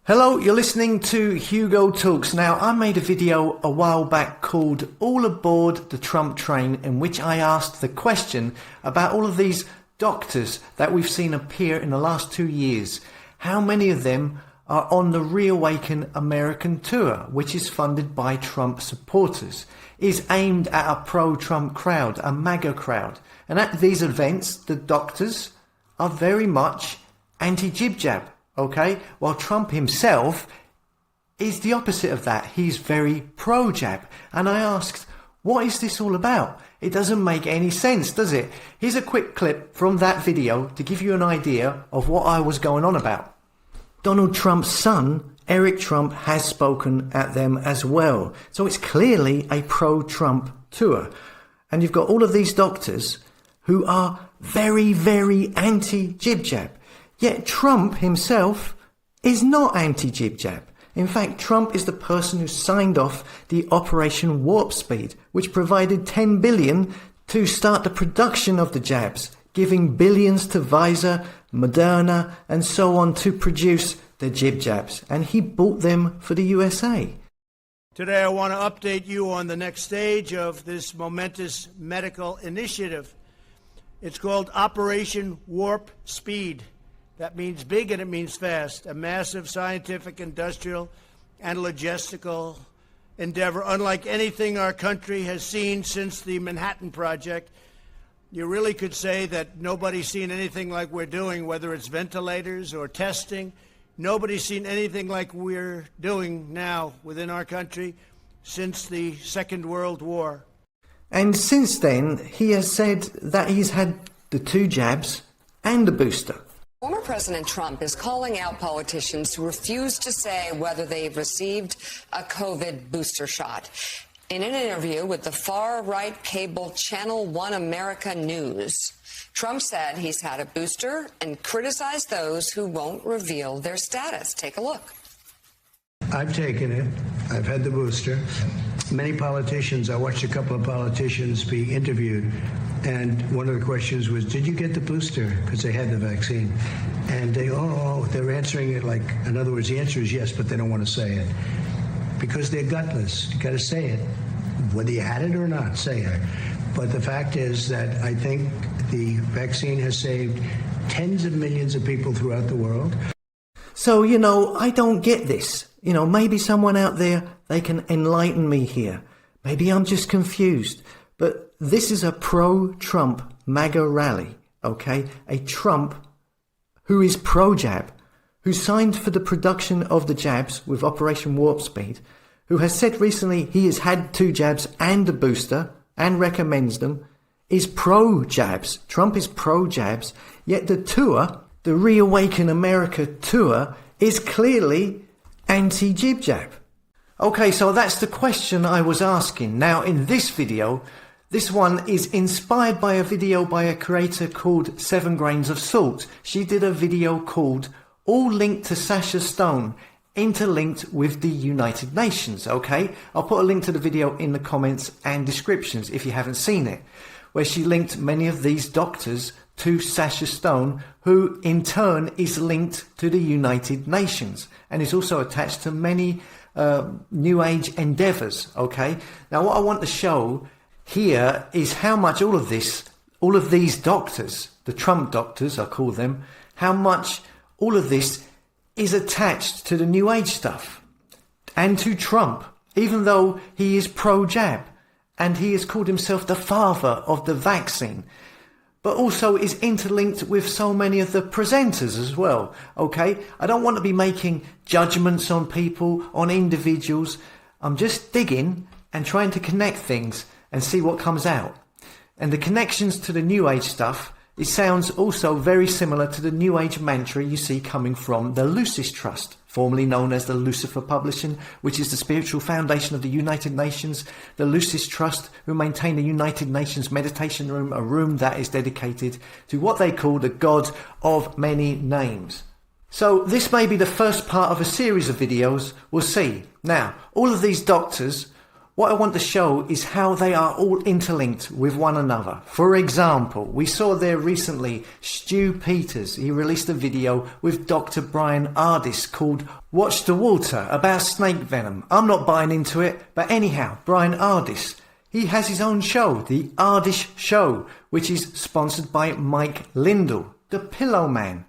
Hello, you're listening to Hugo Talks. Now, I made a video a while back called All Aboard the Trump Train, in which I asked the question about all of these doctors that we've seen appear in the last 2 years. How many of them are on the Reawaken American tour, which is funded by Trump supporters, is aimed at a pro-Trump crowd, a MAGA crowd. And at these events, the doctors are very much anti-jib-jab. Okay, while Trump himself is the opposite of that. He's very pro-jab. And I asked, what is this all about? It doesn't make any sense, does it? Here's a quick clip from that video to give you an idea of what I was going on about. Donald Trump's son, Eric Trump, has spoken at them as well. So it's clearly a pro-Trump tour. And you've got all of these doctors who are very, very anti-jib-jab. Yet Trump himself is not anti-jib-jab. In fact, Trump is the person who signed off the Operation Warp Speed, which provided $10 billion to start the production of the jabs, giving billions to Pfizer, Moderna, and so on to produce the jib-jabs. And he bought them for the USA. Today, I want to update you on the next stage of this momentous medical initiative. It's called Operation Warp Speed. That means big and it means fast, a massive scientific, industrial, and logistical endeavor, unlike anything our country has seen since the Manhattan Project. You really could say that nobody's seen anything like we're doing, whether it's ventilators or testing. Nobody's seen anything like we're doing now within our country since the Second World War. And since then, he has said that he's had the 2 jabs and the booster. Former President Trump is calling out politicians who refuse to say whether they've received a COVID booster shot. In an interview with the far-right cable Channel 1 America News, Trump said he's had a booster and criticized those who won't reveal their status. Take a look. I've taken it. I've had the booster. Many politicians, I watched a couple of politicians be interviewed, and one of the questions was, did you get the booster? Because they had the vaccine. And they're answering it like, in other words, the answer is yes, but they don't want to say it. Because they're gutless. You got to say it. Whether you had it or not, say it. But the fact is that I think the vaccine has saved tens of millions of people throughout the world. So, I don't get this. Maybe someone out there, they can enlighten me here. Maybe I'm just confused. But this is a pro-Trump MAGA rally, okay? A Trump who is pro-jab, who signed for the production of the jabs with Operation Warp Speed, who has said recently he has had 2 jabs and a booster and recommends them, is pro-jabs. Trump is pro-jabs, yet the tour, the Reawaken America tour, is clearly anti-jib-jab. Okay, so that's the question I was asking. Now, in this video, this one is inspired by a video by a creator called 7 Grains of Salt. She did a video called All Linked to Sasha Stone, Interlinked with the United Nations, okay? I'll put a link to the video in the comments and descriptions if you haven't seen it, where she linked many of these doctors to Sasha Stone, who in turn is linked to the United Nations and is also attached to many New Age endeavors, okay? Now, what I want to show here is how much all of these doctors, the Trump doctors, I call them, how much all of this is attached to the New Age stuff and to Trump, even though he is pro-jab and he has called himself the father of the vaccine, but also is interlinked with so many of the presenters as well, okay? I don't want to be making judgments on people, on individuals. I'm just digging and trying to connect things and see what comes out. And the connections to the New Age stuff, it sounds also very similar to the New Age mantra you see coming from the Lucis Trust, formerly known as the Lucifer Publishing, which is the spiritual foundation of the United Nations. The Lucis Trust, who maintain the United Nations meditation room, a room that is dedicated to what they call the God of many names. So this may be the first part of a series of videos. We'll see. Now, all of these doctors, What I want to show is how they are all interlinked with one another. For example, we saw there recently Stu Peters. He released a video with Dr. Brian Ardis called Watch the Water about snake venom. I'm not buying into it, but anyhow, Brian Ardis, he has his own show, The Ardis Show, which is sponsored by Mike Lindell, the Pillow Man,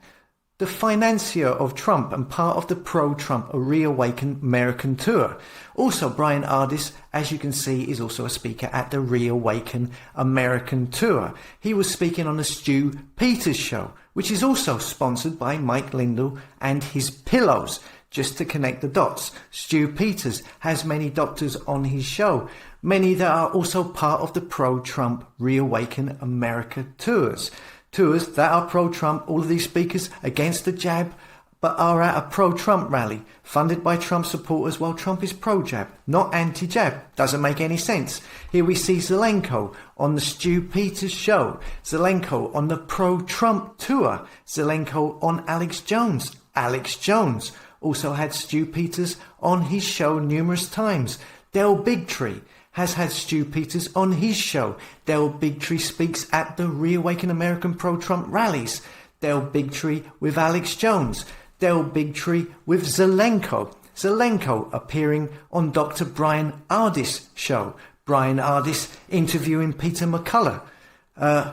the financier of Trump and part of the pro-Trump Reawaken American tour. Also, Brian Ardis, as you can see, is also a speaker at the Reawaken American tour. He was speaking on the Stu Peters show, which is also sponsored by Mike Lindell and his pillows. Just to connect the dots, Stu Peters has many doctors on his show, many that are also part of the pro-Trump Reawaken America tours. Tours that are pro-Trump, all of these speakers against the jab, but are at a pro-Trump rally, funded by Trump supporters while Trump is pro-jab, not anti-jab. Doesn't make any sense. Here we see Zelenko on the Stu Peters show, Zelenko on the pro-Trump tour, Zelenko on Alex Jones. Alex Jones also had Stu Peters on his show numerous times. Del Bigtree has had Stu Peters on his show. Del Bigtree speaks at the Reawaken American pro-Trump rallies. Del Bigtree with Alex Jones. Del Bigtree with Zelenko. Zelenko appearing on Dr. Brian Ardis' show. Brian Ardis interviewing Peter McCullough,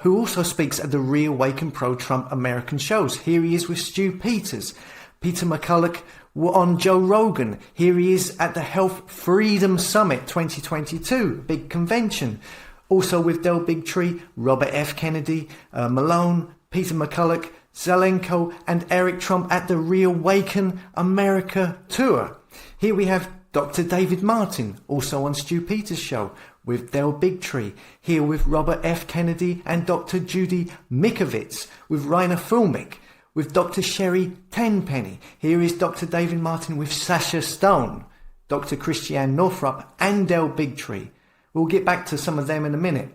who also speaks at the Reawaken pro-Trump American shows. Here he is with Stu Peters. Peter McCullough on Joe Rogan. Here he is at the Health Freedom Summit 2022, big convention. Also with Del Bigtree, Robert F. Kennedy, Malone, Peter McCullough, Zelenko and Eric Trump at the Reawaken America tour. Here we have Dr. David Martin, also on Stu Peters' show, with Del Bigtree. Here with Robert F. Kennedy and Dr. Judy Mikovits, with Rainer Fulmick, with Dr. Sherry Tenpenny. Here is Dr. David Martin with Sasha Stone, Dr. Christiane Northrup and Del Bigtree. We'll get back to some of them in a minute.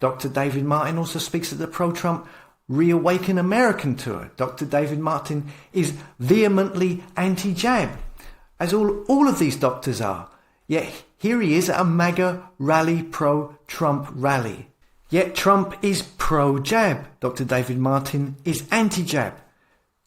Dr. David Martin also speaks at the pro-Trump Reawaken American tour. Dr. David Martin is vehemently anti-jab, as all of these doctors are. Yet here he is at a MAGA rally, pro-Trump rally. Yet Trump is pro-jab. Dr. David Martin is anti-jab.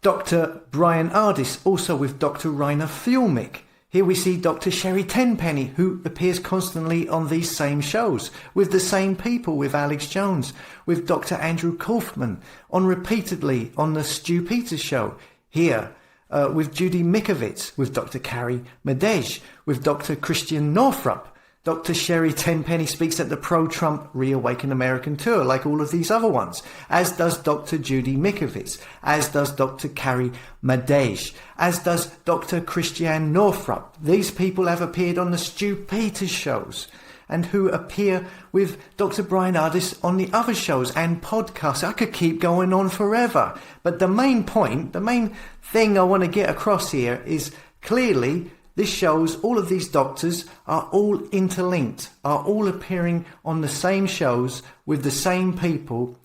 Dr. Brian Ardis, also with Dr. Rainer Fulmick. Here we see Dr. Sherry Tenpenny, who appears constantly on these same shows, with the same people, with Alex Jones, with Dr. Andrew Kaufman, on repeatedly on the Stu Peters show. Here, with Judy Mikovits, with Dr. Carrie Madej, with Dr. Christian Northrup. Dr. Sherry Tenpenny speaks at the pro-Trump Reawaken American tour, like all of these other ones, as does Dr. Judy Mikovits, as does Dr. Carrie Madej, as does Dr. Christiane Northrup. These people have appeared on the Stu Peters shows, and who appear with Dr. Brian Ardis on the other shows and podcasts. I could keep going on forever. But the main point, the main thing I want to get across here is clearly this shows all of these doctors are all interlinked, are all appearing on the same shows with the same people,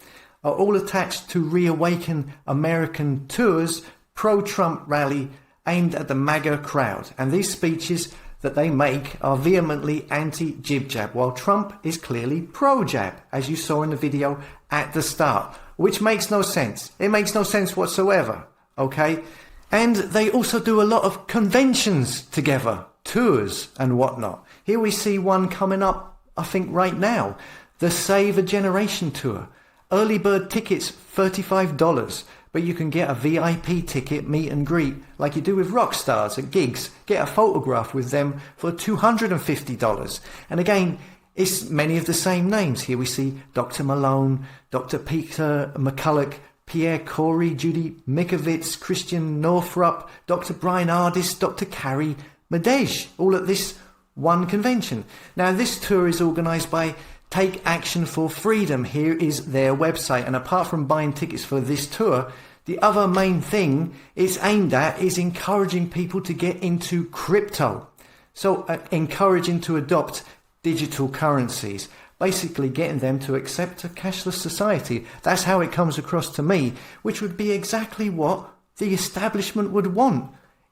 are all attached to Reawaken American tours, pro-Trump rally aimed at the MAGA crowd. And these speeches that they make are vehemently anti-jib-jab, while Trump is clearly pro-jab, as you saw in the video at the start, which makes no sense. It makes no sense whatsoever, okay? And they also do a lot of conventions together, tours and whatnot. Here we see one coming up, I think right now, the Save a Generation tour. Early bird tickets, $35, but you can get a VIP ticket, meet and greet, like you do with rock stars at gigs. Get a photograph with them for $250. And again, it's many of the same names. Here we see Dr. Malone, Dr. Peter McCullough, Pierre Corey, Judy Mikovits, Christian Northrup, Dr. Brian Ardis, Dr. Carrie Madej, all at this one convention. Now, this tour is organised by Take Action for Freedom. Here is their website. And apart from buying tickets for this tour, the other main thing it's aimed at is encouraging people to get into crypto. So encouraging to adopt digital currencies. Basically getting them to accept a cashless society. That's how it comes across to me, which would be exactly what the establishment would want,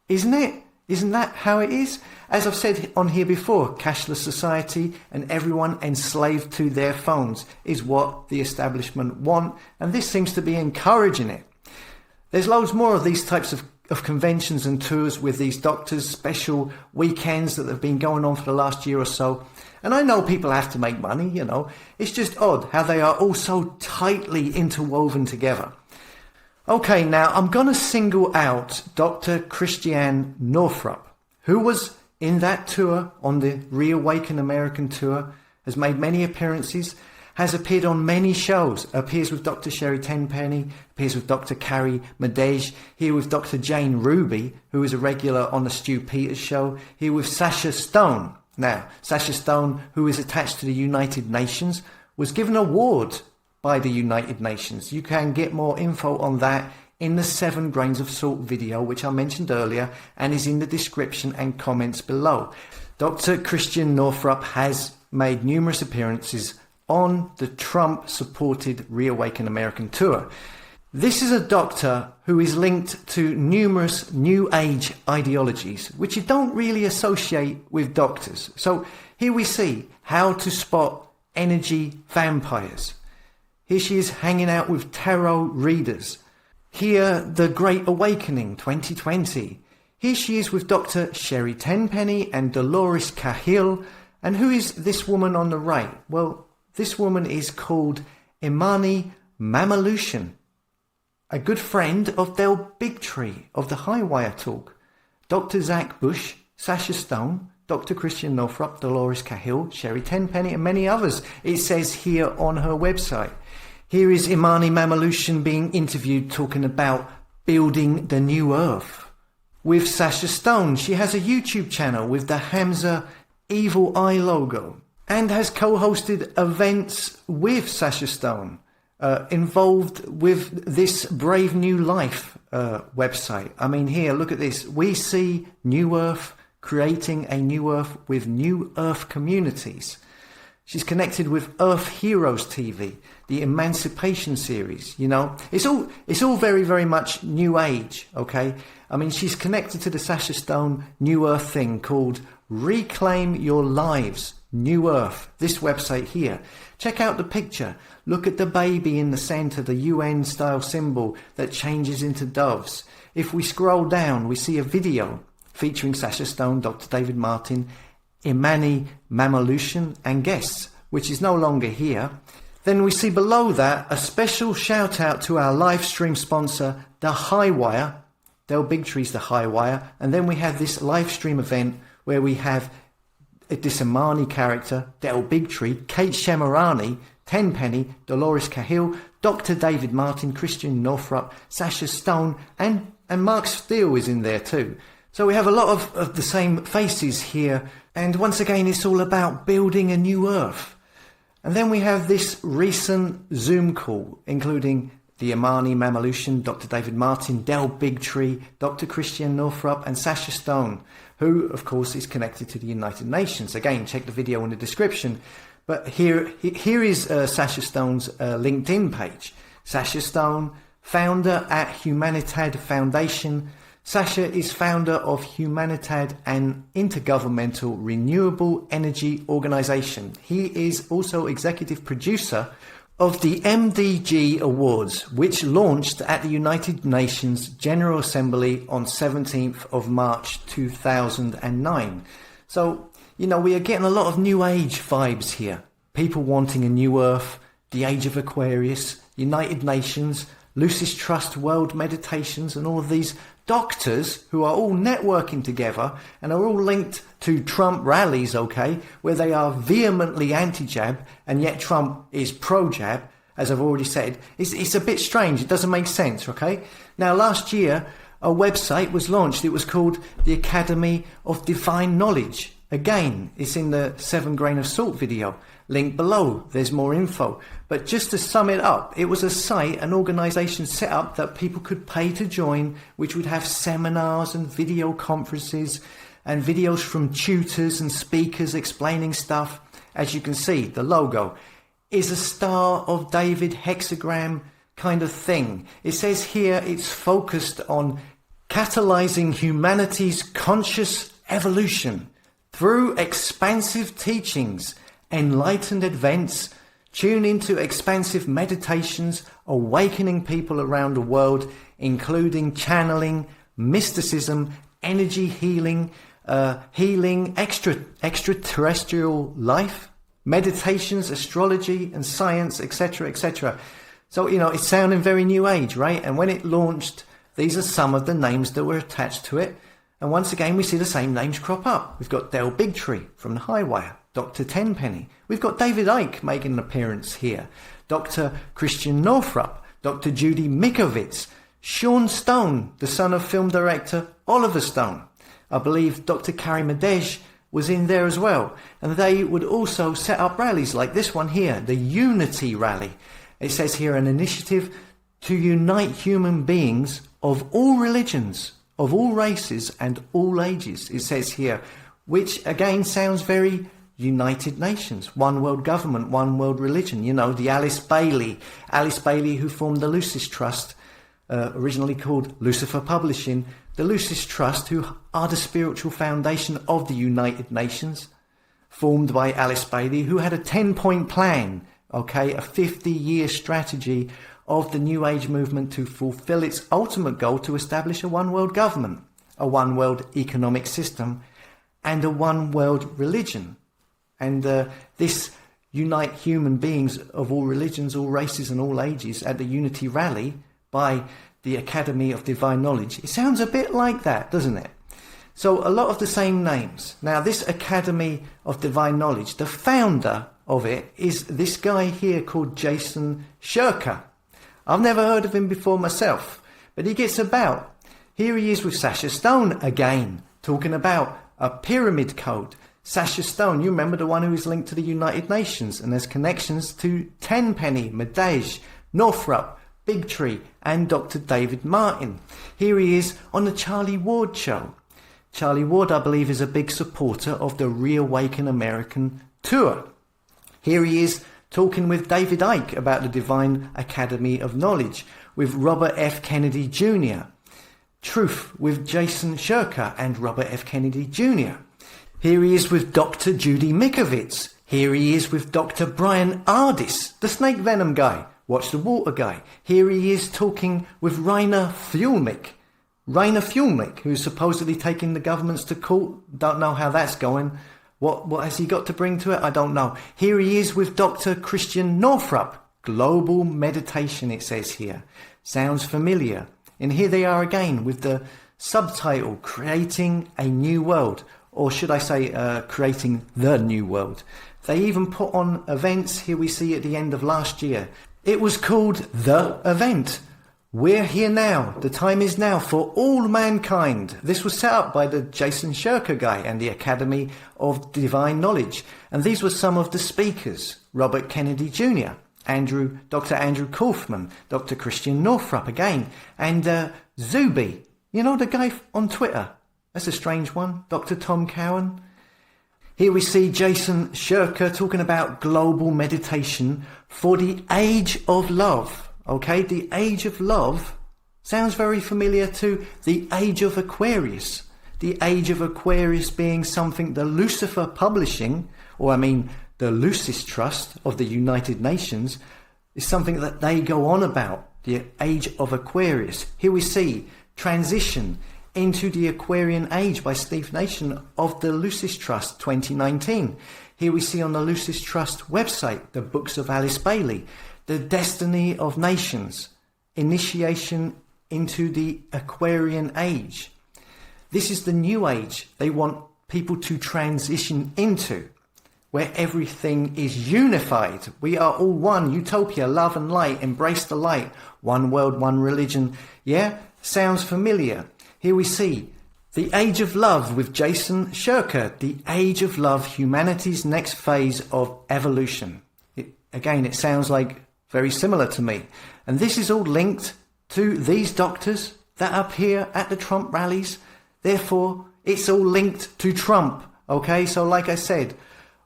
isn't it? Isn't that how it is? As I've said on here before, cashless society and everyone enslaved to their phones is what the establishment want, and this seems to be encouraging it. There's loads more of these types of conventions and tours with these doctors, special weekends that have been going on for the last year or so. And I know people have to make money, you know. It's just odd how they are all so tightly interwoven together. Okay, now I'm going to single out Dr. Christiane Northrup, who was in that tour, on the Reawaken American tour, has made many appearances, has appeared on many shows, appears with Dr. Sherry Tenpenny, appears with Dr. Carrie Madej, here with Dr. Jane Ruby, who is a regular on the Stu Peters show, here with Sasha Stone. Now, Sasha Stone, who is attached to the United Nations, was given an award by the United Nations. You can get more info on that in the 7 grains of salt video, which I mentioned earlier, and is in the description and comments below. Dr. Christiane Northrup has made numerous appearances on the Trump-supported Reawaken American tour. This is a doctor who is linked to numerous New Age ideologies, which you don't really associate with doctors. So here we see how to spot energy vampires. Here she is hanging out with tarot readers. Here, the Great Awakening 2020. Here she is with Dr. Sherry Tenpenny and Dolores Cahill. And who is this woman on the right? Well, this woman is called Imani Mamalushan, a good friend of Del Bigtree of the Highwire Talk. Dr. Zach Bush, Sasha Stone, Dr. Christiane Northrup, Dolores Cahill, Sherry Tenpenny, and many others, it says here on her website. Here is Imani Mamalushan being interviewed talking about building the new earth. With Sasha Stone, she has a YouTube channel with the Hamza Evil Eye logo and has co-hosted events with Sasha Stone, involved with this Brave New Life website. I mean, here, look at this. We see New Earth creating a new Earth with New Earth communities. She's connected with Earth Heroes TV, the Emancipation series, you know. It's all very, very much New Age, okay? I mean, she's connected to the Sasha Stone New Earth thing called Reclaim Your Lives, New Earth, this website here. Check out the picture. Look at the baby in the center, the UN style symbol that changes into doves. If we scroll down, we see a video featuring Sasha Stone, Dr. David Martin, Imani Mamalushan and guests, which is no longer here. Then we see below that a special shout out to our live stream sponsor, The Highwire. Del Bigtree's The Highwire. And then we have this live stream event where we have this Imani character, Del Bigtree, Kate Shemirani, Tenpenny, Dolores Cahill, Dr. David Martin, Christiane Northrup, Sasha Stone, and Mark Steele is in there too. So we have a lot of the same faces here. And once again, it's all about building a new earth. And then we have this recent Zoom call, including the Imani Mamalushan, Dr. David Martin, Del Bigtree, Dr. Christiane Northrup, and Sasha Stone, who, of course, is connected to the United Nations. Again, check the video in the description. But here is Sasha Stone's LinkedIn page. Sasha Stone, founder at Humanitad Foundation. Sasha is founder of Humanitad, an intergovernmental renewable energy organization. He is also executive producer of the MDG Awards, which launched at the United Nations General Assembly on 17th of March 2009. So, you know, we are getting a lot of New Age vibes here. People wanting a new Earth, the Age of Aquarius, United Nations, Lucis Trust World Meditations, and all of these doctors who are all networking together and are all linked to Trump rallies, okay, where they are vehemently anti-jab and yet Trump is pro-jab, as I've already said. It's a bit strange. It doesn't make sense, okay? Now, last year, a website was launched. It was called the Academy of Divine Knowledge. Again, it's in the 7 grain of salt video. Link below, there's more info. But just to sum it up, it was a site, an organization set up that people could pay to join, which would have seminars and video conferences and videos from tutors and speakers explaining stuff. As you can see, the logo is a Star of David hexagram kind of thing. It says here it's focused on catalyzing humanity's conscious evolution through expansive teachings, enlightened events, tune into expansive meditations, awakening people around the world, including channeling, mysticism, energy healing, healing extraterrestrial life, meditations, astrology and science, etc., etc. So, it's sounding very new age, right? And when it launched, these are some of the names that were attached to it. And once again, we see the same names crop up. We've got Del Bigtree from the Highwire, Dr. Tenpenny. We've got David Icke making an appearance here, Dr. Christian Northrup, Dr. Judy Mikovits, Sean Stone, the son of film director Oliver Stone. I believe Dr. Carrie Madej was in there as well. And they would also set up rallies like this one here, the Unity Rally. It says here, an initiative to unite human beings of all religions, of all races and all ages, it says here, which again sounds very United Nations, one world government, one world religion. The Alice Bailey who formed the Lucis Trust, originally called Lucifer Publishing, the Lucis Trust, who are the spiritual foundation of the United Nations, formed by Alice Bailey, who had a 10-point plan, a 50-year strategy of the New Age movement to fulfill its ultimate goal to establish a one world government, a one world economic system, and a one world religion. And this unite human beings of all religions, all races and all ages at the Unity Rally by the Academy of Divine Knowledge. It sounds a bit like that, doesn't it? So a lot of the same names. Now this Academy of Divine Knowledge, the founder of it is this guy here called Jason Shirker. I've never heard of him before myself, but he gets about. Here he is with Sasha Stone again, talking about a pyramid code. Sasha Stone, you remember the one who is linked to the United Nations and has connections to Tenpenny, Madej, Northrup, Bigtree and Dr. David Martin. Here he is on the Charlie Ward show. Charlie Ward, I believe, is a big supporter of the Reawaken American tour. Here he is talking with David Icke about the Divine Academy of Knowledge, with Robert F. Kennedy Jr. Truth with Jason Shirker and Robert F. Kennedy Jr. Here he is with Dr. Judy Mikovits. Here he is with Dr. Brian Ardis, the snake venom guy. Watch the water guy. Here he is talking with Rainer Fuelmick. Rainer Fuelmick, who's supposedly taking the governments to court. Don't know how that's going. What has he got to bring to it? I don't know. Here he is with Dr. Christian Northrup. Global meditation, it says here. Sounds familiar. And here they are again with the subtitle, Creating a New World. Or should I say, Creating the New World. They even put on events, here we see at the end of last year. It was called The Event. We're here now. The time is now for all mankind. This was set up by the Jason Shirker guy and the Academy of Divine Knowledge. And these were some of the speakers. Robert Kennedy Jr., Dr. Andrew Kaufman, Dr. Christian Northrup again, and Zuby. You know, the guy on Twitter. That's a strange one. Dr. Tom Cowan. Here we see Jason Shirker talking about global meditation for the age of love. Okay, the age of love sounds very familiar to the age of Aquarius. The age of Aquarius being something the Lucifer Publishing, the Lucis Trust of the United Nations, is something that they go on about. The age of Aquarius. Here we see transition into the Aquarian Age by Steve Nation of the Lucis Trust 2019. Here we see on the Lucis Trust website the books of Alice Bailey, the Destiny of Nations, initiation into the Aquarian Age. This is the new age they want people to transition into, where everything is unified. We are all one, utopia, love and light, embrace the light, one world, one religion. Yeah, sounds familiar. Here we see the Age of Love with Jason Shirker, the Age of Love, humanity's next phase of evolution. It sounds like very similar to me. And this is all linked to these doctors that appear at the Trump rallies. Therefore, it's all linked to Trump. Okay, so like I said,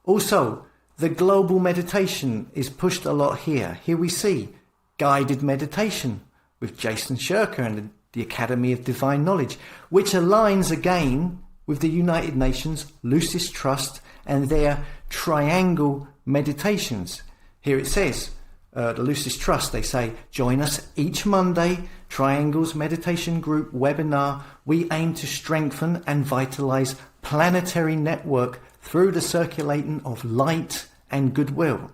also, the global meditation is pushed a lot here. Here we see guided meditation with Jason Shirker and the the Academy of Divine Knowledge, which aligns again with the United Nations Lucis Trust and their triangle meditations. Here it says, the Lucis Trust, they say, join us each Monday, Triangles Meditation Group webinar. We aim to strengthen and vitalize planetary network through the circulating of light and goodwill.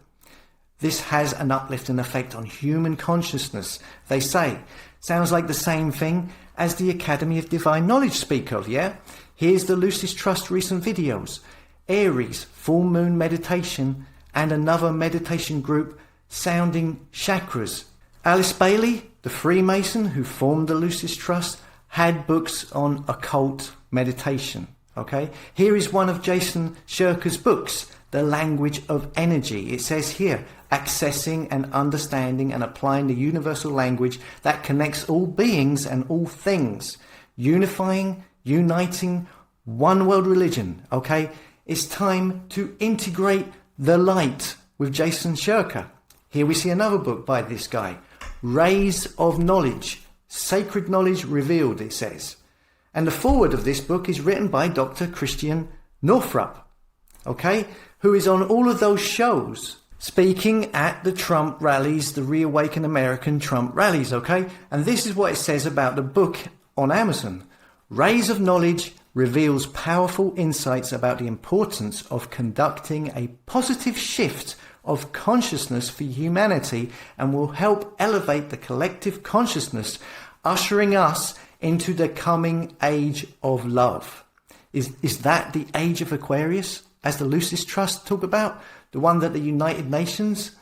This has an uplifting effect on human consciousness, they say. Sounds like the same thing as the Academy of Divine Knowledge speak of, yeah? Here's the Lucis Trust recent videos. Aries, full moon meditation, and another meditation group sounding chakras. Alice Bailey, the Freemason who formed the Lucis Trust, had books on occult meditation. Okay, here is one of Jason Shirker's books, The Language of Energy. It says here, accessing and understanding and applying the universal language that connects all beings and all things, unifying, uniting, one world religion. Okay, it's time to integrate the light with Jason Shirker. Here we see another book by this guy, Rays of Knowledge, Sacred Knowledge Revealed, it says. And the foreword of this book is written by Dr. Christian Northrup, okay, who is on all of those shows, speaking at the Trump rallies, the Reawaken American Trump rallies, okay? And this is what it says about the book on Amazon. Rays of Knowledge reveals powerful insights about the importance of conducting a positive shift of consciousness for humanity and will help elevate the collective consciousness, ushering us into the coming age of love. Is that the age of Aquarius, as the Lucis Trust talk about? The one that the United Nations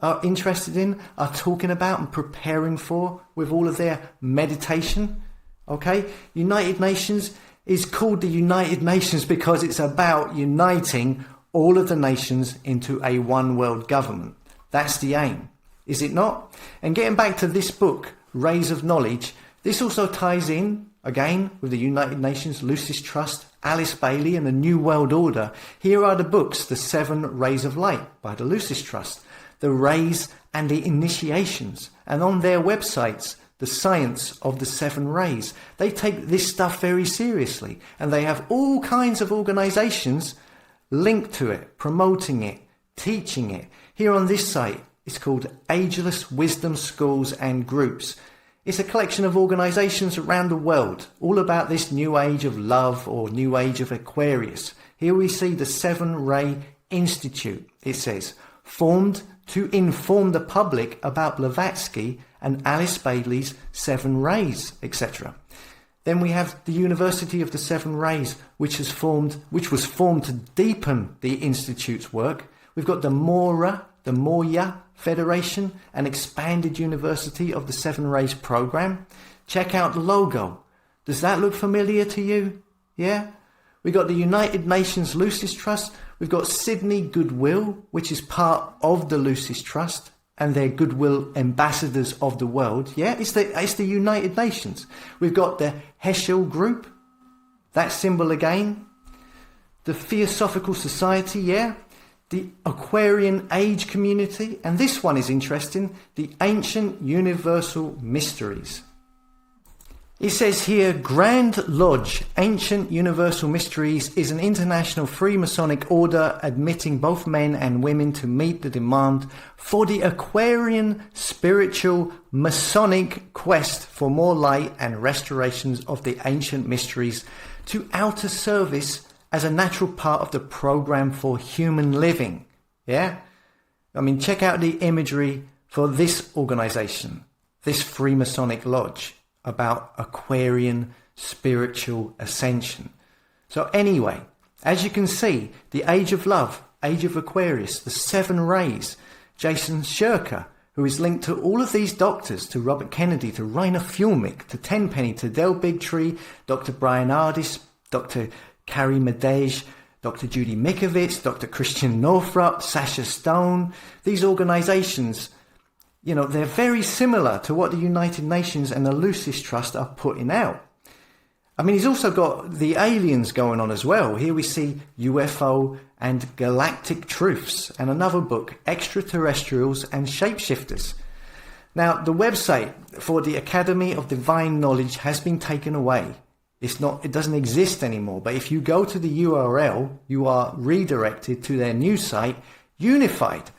are interested in, are talking about and preparing for with all of their meditation? Okay? United Nations is called the United Nations because it's about uniting all of the nations into a one world government. That's the aim, is it not? And getting back to this book, Rays of Knowledge, this also ties in, again, with the United Nations, Lucis Trust, Alice Bailey and the New World Order. Here are the books, The 7 Rays of Light by the Lucis Trust, The Rays and the Initiations, and on their websites, The Science of the 7 Rays. They take this stuff very seriously, and they have all kinds of organizations linked to it, promoting it, teaching it. Here on this site, it's called Ageless Wisdom Schools and Groups. It's a collection of organizations around the world, all about this new age of love or new age of Aquarius. Here we see the 7 Ray Institute, it says, formed to inform the public about Blavatsky and Alice Bailey's 7 Rays, etc. Then we have the University of the 7 Rays, which was formed to deepen the Institute's work. We've got the Moya Federation, an expanded University of the 7 Rays program. Check out the logo. Does that look familiar to you? Yeah? We've got the United Nations Lucis Trust. We've got Sydney Goodwill, which is part of the Lucis Trust, and they're goodwill ambassadors of the world. Yeah, it's the United Nations. We've got the Heschel Group, that symbol again. The Theosophical Society, yeah. The Aquarian Age Community, and this one is interesting, the Ancient Universal Mysteries. It says here, Grand Lodge, Ancient Universal Mysteries is an international Freemasonic order admitting both men and women to meet the demand for the Aquarian spiritual Masonic quest for more light and restorations of the ancient mysteries to outer service as a natural part of the program for human living. Yeah? I mean, check out the imagery for this organization, this Freemasonic lodge, about Aquarian spiritual ascension. So anyway, as you can see, the Age of Love, Age of Aquarius, the 7 Rays, Jason Shirker, who is linked to all of these doctors, to Robert Kennedy, to Rainer Fulmick, to Tenpenny, to Del Bigtree, Dr. Brian Ardis, Dr. Carrie Madej, Dr. Judy Mikovits, Dr. Christian Northrup, Sasha Stone. These organizations, you know, they're very similar to what the United Nations and the Lucis Trust are putting out. I mean, he's also got the aliens going on as well. Here we see UFO and Galactic Truths, and another book, Extraterrestrials and Shapeshifters. Now, the website for the Academy of Divine Knowledge has been taken away. It doesn't exist anymore. But if you go to the URL, you are redirected to their new site, Unified.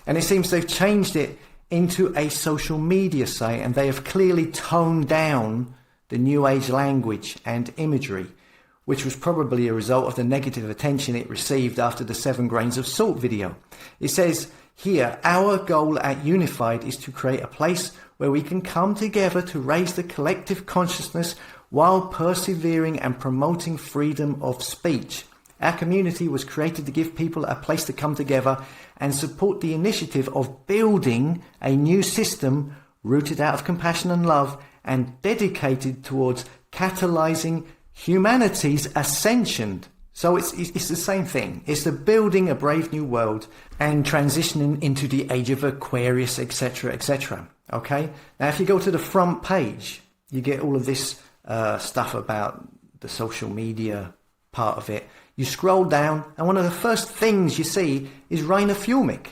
And it seems they've changed it into a social media site, and they have clearly toned down the New Age language and imagery, which was probably a result of the negative attention it received after the 7 grains of salt video. It says here, our goal at Unified is to create a place where we can come together to raise the collective consciousness while persevering and promoting freedom of speech. Our community was created to give people a place to come together and support the initiative of building a new system rooted out of compassion and love and dedicated towards catalyzing humanity's ascension. So it's the same thing. It's the building a brave new world and transitioning into the age of Aquarius, etc., etc. Okay? Now, if you go to the front page, you get all of this stuff about the social media part of it. You scroll down, and one of the first things you see is Rainer Fulmick,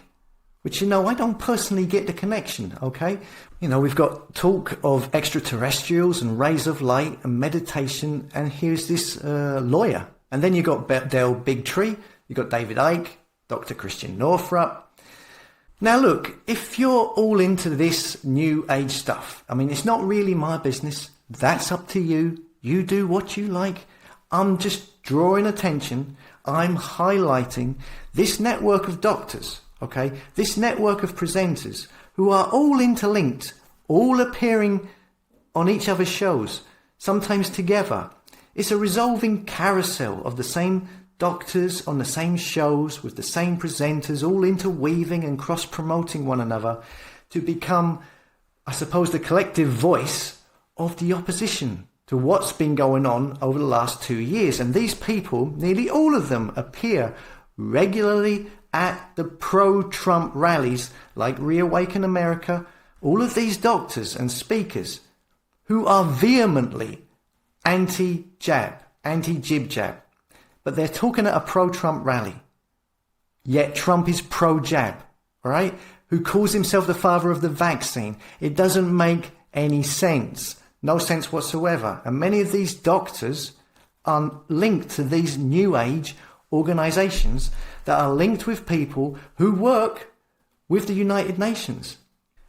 which, I don't personally get the connection, okay? We've got talk of extraterrestrials and rays of light and meditation, and here's this lawyer. And then you got Del Bigtree, you got David Icke, Dr. Christian Northrup. Now look, if you're all into this new age stuff, it's not really my business. That's up to you. You do what you like. I'm just drawing attention. I'm highlighting this network of doctors, okay? This network of presenters who are all interlinked, all appearing on each other's shows, sometimes together. It's a resolving carousel of the same doctors on the same shows with the same presenters, all interweaving and cross-promoting one another to become, I suppose, the collective voice of the opposition to what's been going on over the last 2 years. And these people, nearly all of them, appear regularly at the pro-Trump rallies like Reawaken America. All of these doctors and speakers who are vehemently anti-jab, anti-jib-jab, but they're talking at a pro-Trump rally. Yet Trump is pro-jab, all right? Who calls himself the father of the vaccine. It doesn't make any sense. No sense whatsoever. And many of these doctors are linked to these new age organizations that are linked with people who work with the United Nations.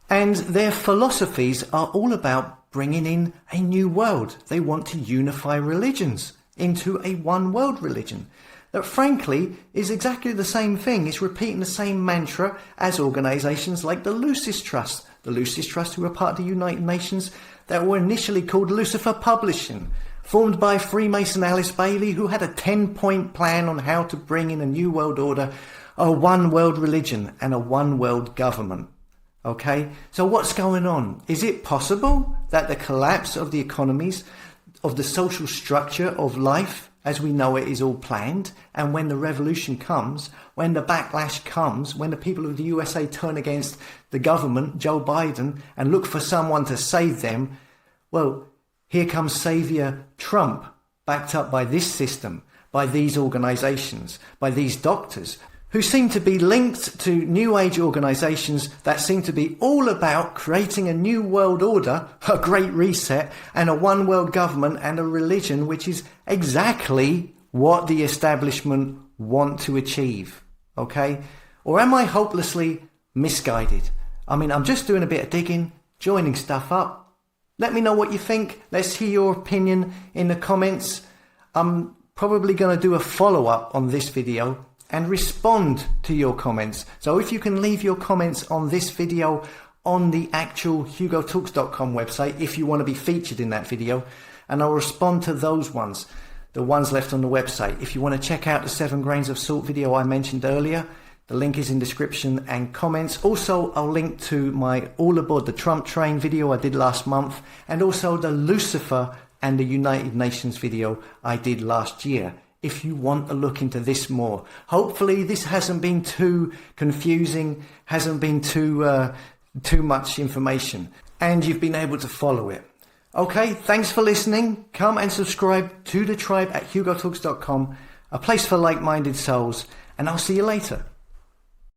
And their philosophies are all about bringing in a new world. They want to unify religions into a one world religion that frankly is exactly the same thing. It's repeating the same mantra as organizations like the Lucis Trust. The Lucis Trust, who are part of the United Nations, that were initially called Lucifer Publishing, formed by Freemason Alice Bailey, who had a 10-point plan on how to bring in a new world order, a one world religion and a one world government. Okay, so what's going on? Is it possible that the collapse of the economies, of the social structure of life as we know it is all planned, and when the revolution comes, when the backlash comes, when the people of the USA turn against the government, Joe Biden, and look for someone to save them, well, here comes Savior Trump, backed up by this system, by these organizations, by these doctors, who seem to be linked to New Age organizations that seem to be all about creating a new world order, a great reset, and a one world government and a religion, which is exactly what the establishment want to achieve. Okay? Or am I hopelessly misguided? I'm just doing a bit of digging, joining stuff up. Let me know what you think. Let's hear your opinion in the comments. I'm probably going to do a follow-up on this video and respond to your comments. So if you can leave your comments on this video on the actual hugotalks.com website, if you want to be featured in that video, and I'll respond to those ones, the ones left on the website. If you want to check out the 7 grains of salt video I mentioned earlier, the link is in description and comments. Also, I'll link to my All Aboard the Trump Train video I did last month, and also the Lucifer and the United Nations video I did last year, if you want to look into this more. Hopefully this hasn't been too confusing, hasn't been too much information, and you've been able to follow it. Okay, thanks for listening. Come and subscribe to the tribe at hugotalks.com, a place for like-minded souls, and I'll see you later.